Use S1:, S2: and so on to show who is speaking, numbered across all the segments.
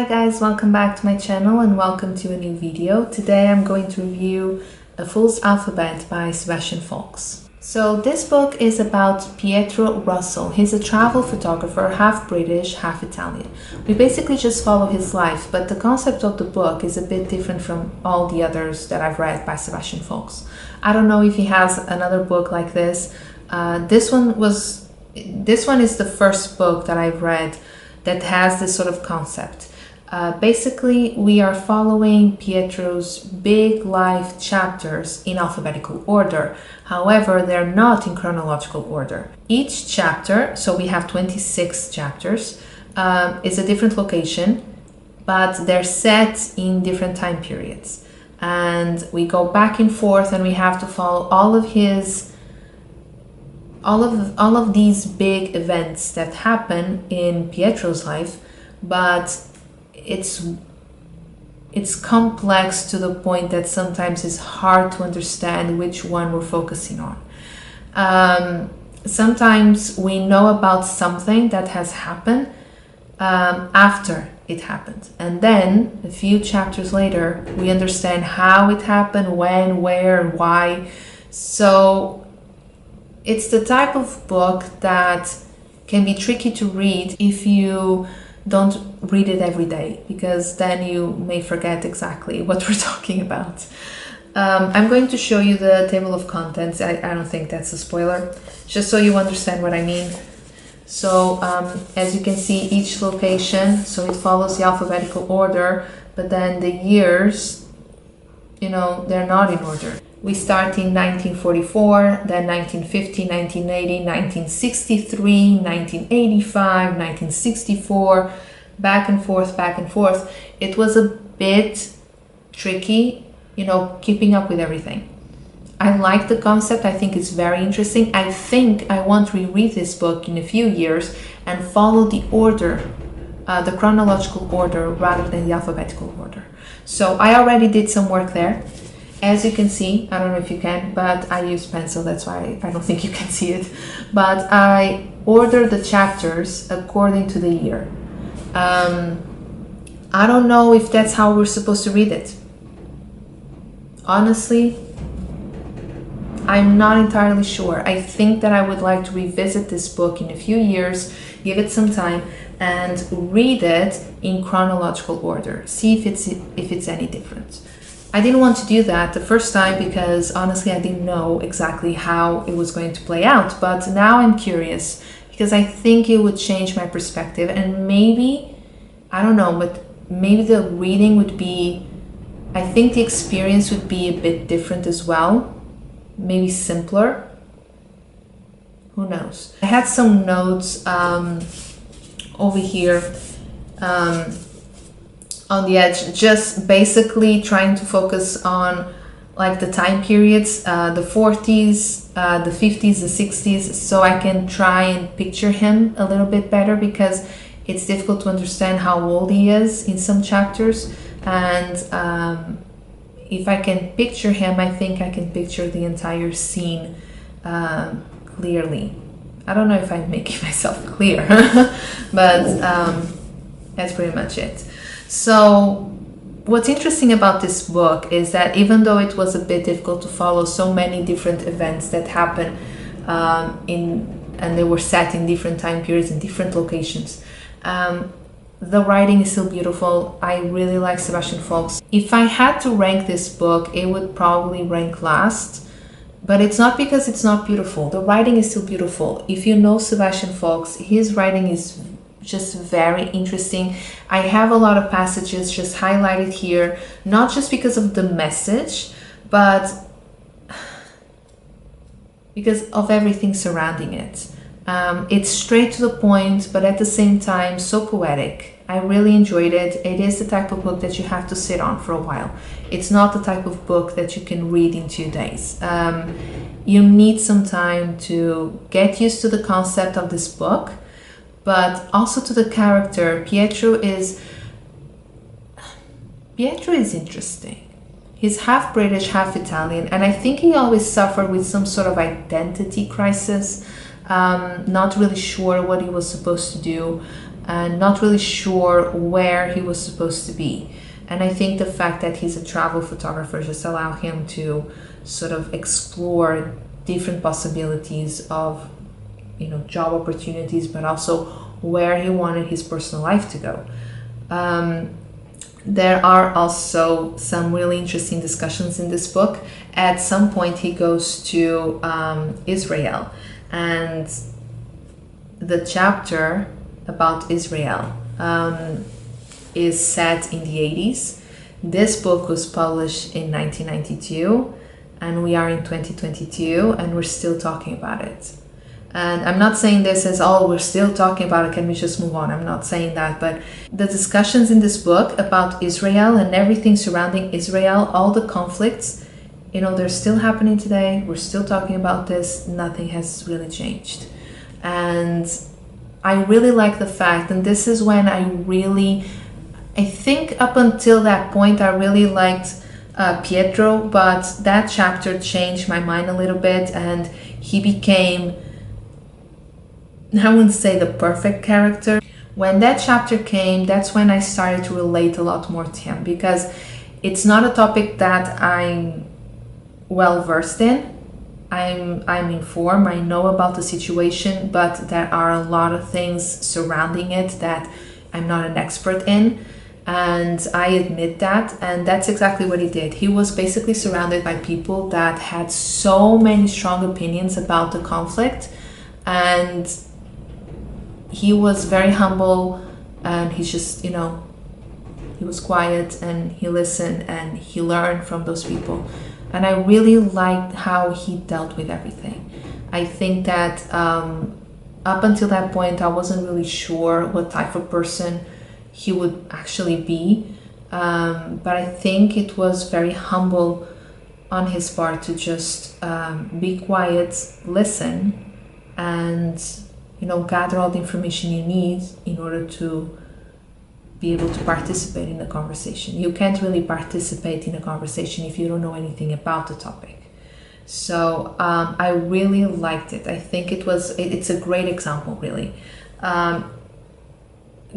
S1: Hi guys, welcome back to my channel and welcome to a new video. Today I'm going to review A Fool's Alphabet by Sebastian Faulks. So this book is about Pietro Russell. He's a travel photographer, half British, half Italian. We basically just follow his life, but the concept of the book is a bit different from all the others that I've read by Sebastian Faulks. I don't know if he has another book like this. This one is the first book that I've read that has this sort of concept. Basically, we are following Pietro's big life chapters in alphabetical order. However, they're not in chronological order. Each chapter, so we have 26 chapters, is a different location, but they're set in different time periods. And we go back and forth and we have to follow all of these big events that happen in Pietro's life, but it's complex to the point that sometimes it's hard to understand which one we're focusing on. Sometimes we know about something that has happened after it happened, and then a few chapters later we understand how it happened, when, where, and why. So it's the type of book that can be tricky to read if you don't read it every day, because then you may forget exactly what we're talking about. I'm going to show you the table of contents. I don't think that's a spoiler, just so you understand what I mean. So as you can see, each location, so it follows the alphabetical order, but then the years, they're not in order. We start in 1944, then 1950, 1980, 1963, 1985, 1964, back and forth, back and forth. It was a bit tricky, keeping up with everything. I like the concept. I think it's very interesting. I think I want to reread this book in a few years and follow the order, the chronological order rather than the alphabetical order. So I already did some work there. As you can see, I don't know if you can, but I use pencil, that's why I don't think you can see it. But I ordered the chapters according to the year. I don't know if that's how we're supposed to read it. Honestly, I'm not entirely sure. I think that I would like to revisit this book in a few years, give it some time, and read it in chronological order. See if it's any different. I didn't want to do that the first time because honestly I didn't know exactly how it was going to play out, but now I'm curious because I think it would change my perspective, and maybe, I don't know, but maybe the reading would be, I think the experience would be a bit different as well, maybe simpler, who knows. I had some notes over here on the edge, just basically trying to focus on like the time periods, the 40s, the 50s, the 60s, so I can try and picture him a little bit better, because it's difficult to understand how old he is in some chapters, and if I can picture him, I think I can picture the entire scene clearly. I don't know if I'm making myself clear, but that's pretty much it. So what's interesting about this book is that even though it was a bit difficult to follow so many different events that happen and they were set in different time periods in different locations, the writing is still beautiful. I really like Sebastian Faulks. If I had to rank this book, it would probably rank last, but it's not because it's not beautiful. The writing is still beautiful. If you know Sebastian Faulks, his writing is just very interesting. I have a lot of passages just highlighted here, not just because of the message, but because of everything surrounding it. It's straight to the point, but at the same time so poetic. I really enjoyed it. It is the type of book that you have to sit on for a while. It's not the type of book that you can read in 2 days. You need some time to get used to the concept of this book, but also to the character. Pietro is interesting. He's half British, half Italian, and I think he always suffered with some sort of identity crisis, not really sure what he was supposed to do. and not really sure where he was supposed to be. And I think the fact that he's a travel photographer just allowed him to sort of explore different possibilities of, job opportunities, but also where he wanted his personal life to go. There are also some really interesting discussions in this book. At some point, he goes to Israel, and the chapter about Israel is set in the 80s. This book was published in 1992, and we are in 2022, and we're still talking about it. And I'm not saying this as, we're still talking about it, can we just move on? I'm not saying that, but the discussions in this book about Israel and everything surrounding Israel, all the conflicts, they're still happening today. We're still talking about this. Nothing has really changed. And I really like the fact, and this is when I think up until that point, I really liked Pietro, but that chapter changed my mind a little bit, and he became, I wouldn't say the perfect character. When that chapter came, that's when I started to relate a lot more to him, because it's not a topic that I'm well versed in. I'm informed, I know about the situation, but there are a lot of things surrounding it that I'm not an expert in, and I admit that. And that's exactly what he did. He was basically surrounded by people that had so many strong opinions about the conflict, and he was very humble, and he just, he was quiet, and he listened, and he learned from those people. And I really liked how he dealt with everything. I think that up until that point, I wasn't really sure what type of person he would actually be. But I think it was very humble on his part to just be quiet, listen, and gather all the information you need in order to be able to participate in the conversation. You can't really participate in a conversation if you don't know anything about the topic. So I really liked it. I think it's a great example, really.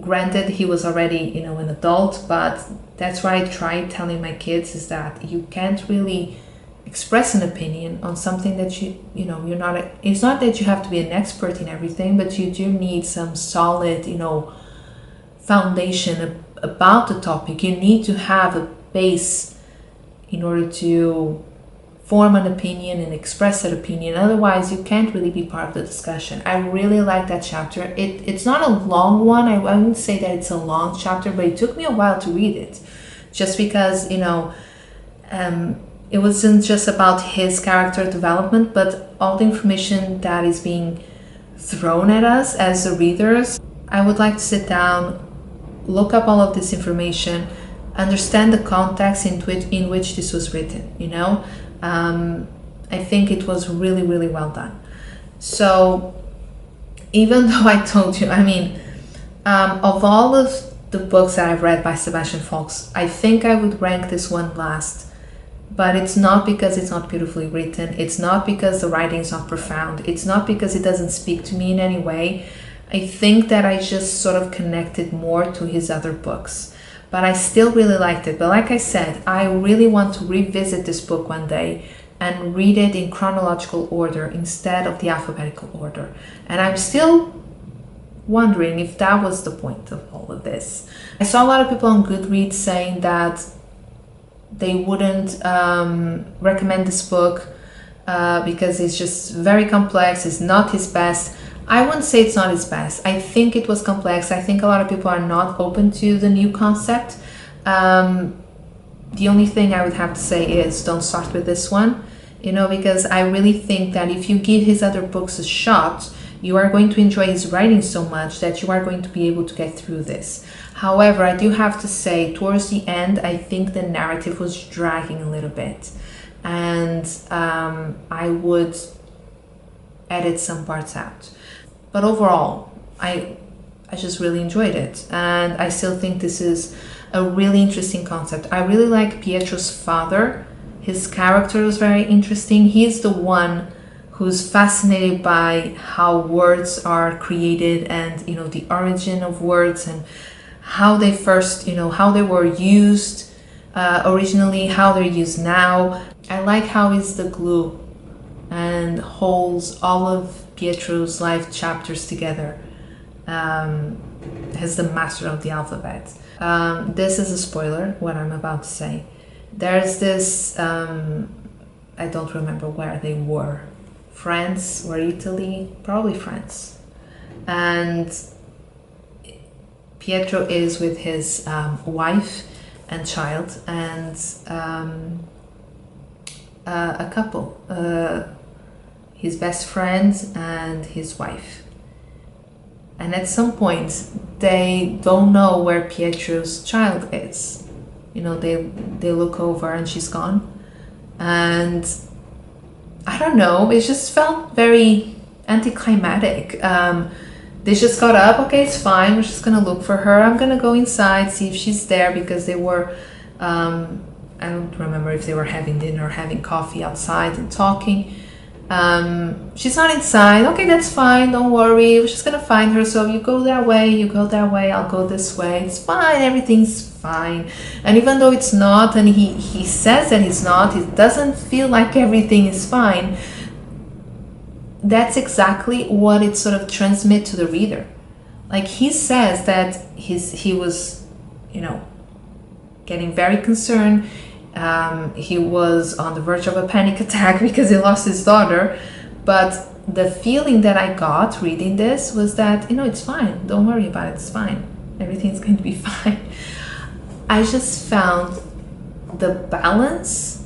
S1: Granted, he was already, an adult, but that's what I try telling my kids, is that you can't really express an opinion on something that you're not, it's not that you have to be an expert in everything, but you do need some solid, foundation about the topic. You need to have a base in order to form an opinion and express that opinion. Otherwise, you can't really be part of the discussion. I really like that chapter. It's not a long one. I wouldn't say that it's a long chapter, but it took me a while to read it, just because it wasn't just about his character development, but all the information that is being thrown at us as the readers. I would like to sit down, look up all of this information, understand the context in which this was written, I think it was really, really well done. So even though I told you, of all of the books that I've read by Sebastian Faulks, I think I would rank this one last. But it's not because it's not beautifully written. It's not because the writing is not profound. It's not because it doesn't speak to me in any way. I think that I just sort of connected more to his other books. But I still really liked it. But like I said, I really want to revisit this book one day and read it in chronological order instead of the alphabetical order. And I'm still wondering if that was the point of all of this. I saw a lot of people on Goodreads saying that they wouldn't recommend this book because it's just very complex. It's not his best. I wouldn't say it's not his best. I think it was complex. I think a lot of people are not open to the new concept. The only thing I would have to say is don't start with this one, because I really think that if you give his other books a shot, you are going to enjoy his writing so much that you are going to be able to get through this. However, I do have to say, towards the end, I think the narrative was dragging a little bit. And I would edit some parts out. But overall, I just really enjoyed it. And I still think this is a really interesting concept. I really like Pietro's father. His character was very interesting. He's the one who's fascinated by how words are created and, you know, the origin of words and how they first, you know, how they were used originally, how they're used now. I like how he's the glue and holds all of Pietro's life chapters together. As the master of the alphabet. This is a spoiler, what I'm about to say. There's this, I don't remember where they were. France or Italy? Probably France. And Pietro is with his wife and child and a couple. His best friend and his wife. And at some point, they don't know where Pietro's child is. You know, they look over and she's gone. And I don't know, it just felt very anticlimactic. They just got up, okay, it's fine, we're just gonna look for her. I'm gonna go inside, see if she's there, because they were, I don't remember if they were having dinner or having coffee outside and talking. She's not inside. Okay, that's fine, don't worry, we're just gonna find her. So you go that way, you go that way, I'll go this way. It's fine, everything's fine. And even though it's not, and he says that it's not, it doesn't feel like everything is fine. That's exactly what it sort of transmits to the reader. Like, he says that he was, you know, getting very concerned. He was on the verge of a panic attack because he lost his daughter. But the feeling that I got reading this was that, you know, it's fine. Don't worry about it. It's fine. Everything's going to be fine. I just found the balance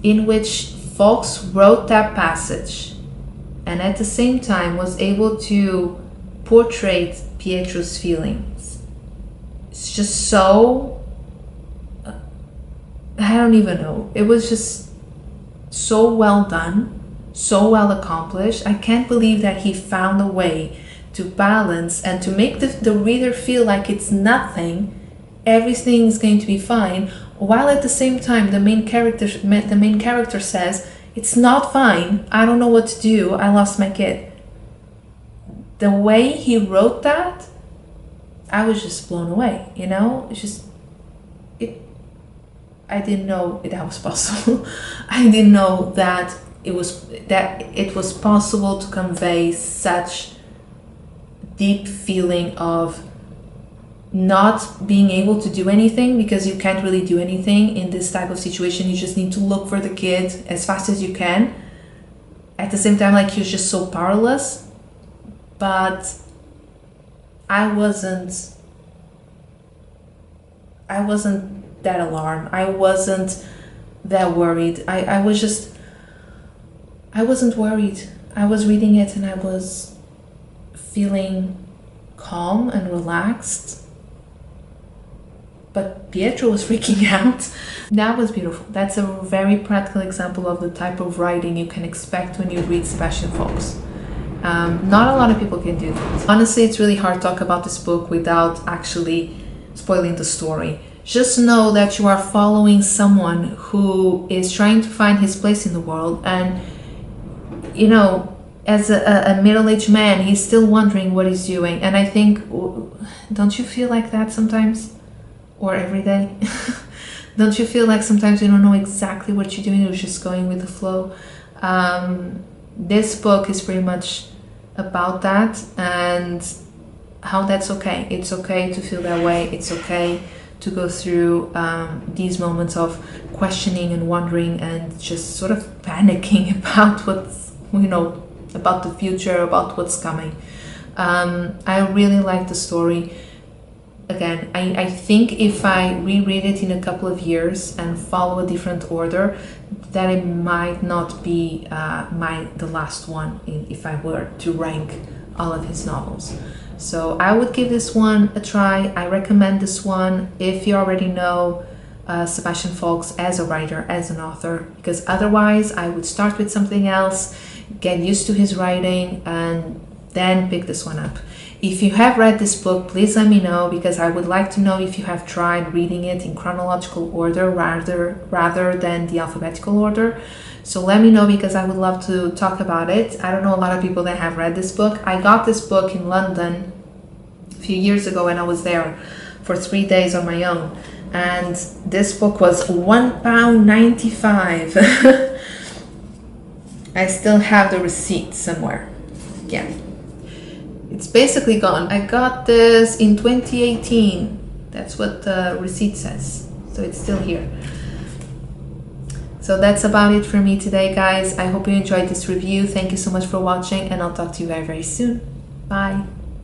S1: in which Faulks wrote that passage and at the same time was able to portray Pietro's feelings. It's just so... I don't even know. It was just so well done, so well accomplished. I can't believe that he found a way to balance and to make the reader feel like it's nothing, everything is going to be fine, while at the same time the main character says, it's not fine, I don't know what to do, I lost my kid. The way he wrote that, I was just blown away, you know? It's just... I didn't know that was possible. I didn't know that it was possible to convey such deep feeling of not being able to do anything, because you can't really do anything in this type of situation. You just need to look for the kid as fast as you can. At the same time, like, you're just so powerless. But I wasn't that alarmed. I wasn't that worried. I wasn't worried. I was reading it and I was feeling calm and relaxed. But Pietro was freaking out. That was beautiful. That's a very practical example of the type of writing you can expect when you read Sebastian Faulks. Not a lot of people can do that. Honestly, it's really hard to talk about this book without actually spoiling the story. Just know that you are following someone who is trying to find his place in the world, and, you know, as a middle-aged man, he's still wondering what he's doing. And I think, don't you feel like that sometimes? Or every day? Don't you feel like sometimes you don't know exactly what you're doing, you're just going with the flow? This book is pretty much about that, and how that's okay. It's okay to feel that way. It's okay to go through these moments of questioning and wondering and just sort of panicking about what's, you know, about the future, about what's coming. I really like the story. Again, I think if I reread it in a couple of years and follow a different order, that it might not be the last one if I were to rank all of his novels. So I would give this one a try. I recommend this one if you already know Sebastian Faulks as a writer, as an author, because otherwise I would start with something else, get used to his writing, and then pick this one up. If you have read this book, please let me know, because I would like to know if you have tried reading it in chronological order rather than the alphabetical order. So let me know, because I would love to talk about it. I don't know a lot of people that have read this book. I got this book in London a few years ago when I was there for 3 days on my own. And this book was £1.95. I still have the receipt somewhere. Yeah. It's basically gone. I got this in 2018. That's what the receipt says. So it's still here. So that's about it for me today, guys. I hope you enjoyed this review. Thank you so much for watching, and I'll talk to you very, very soon. Bye.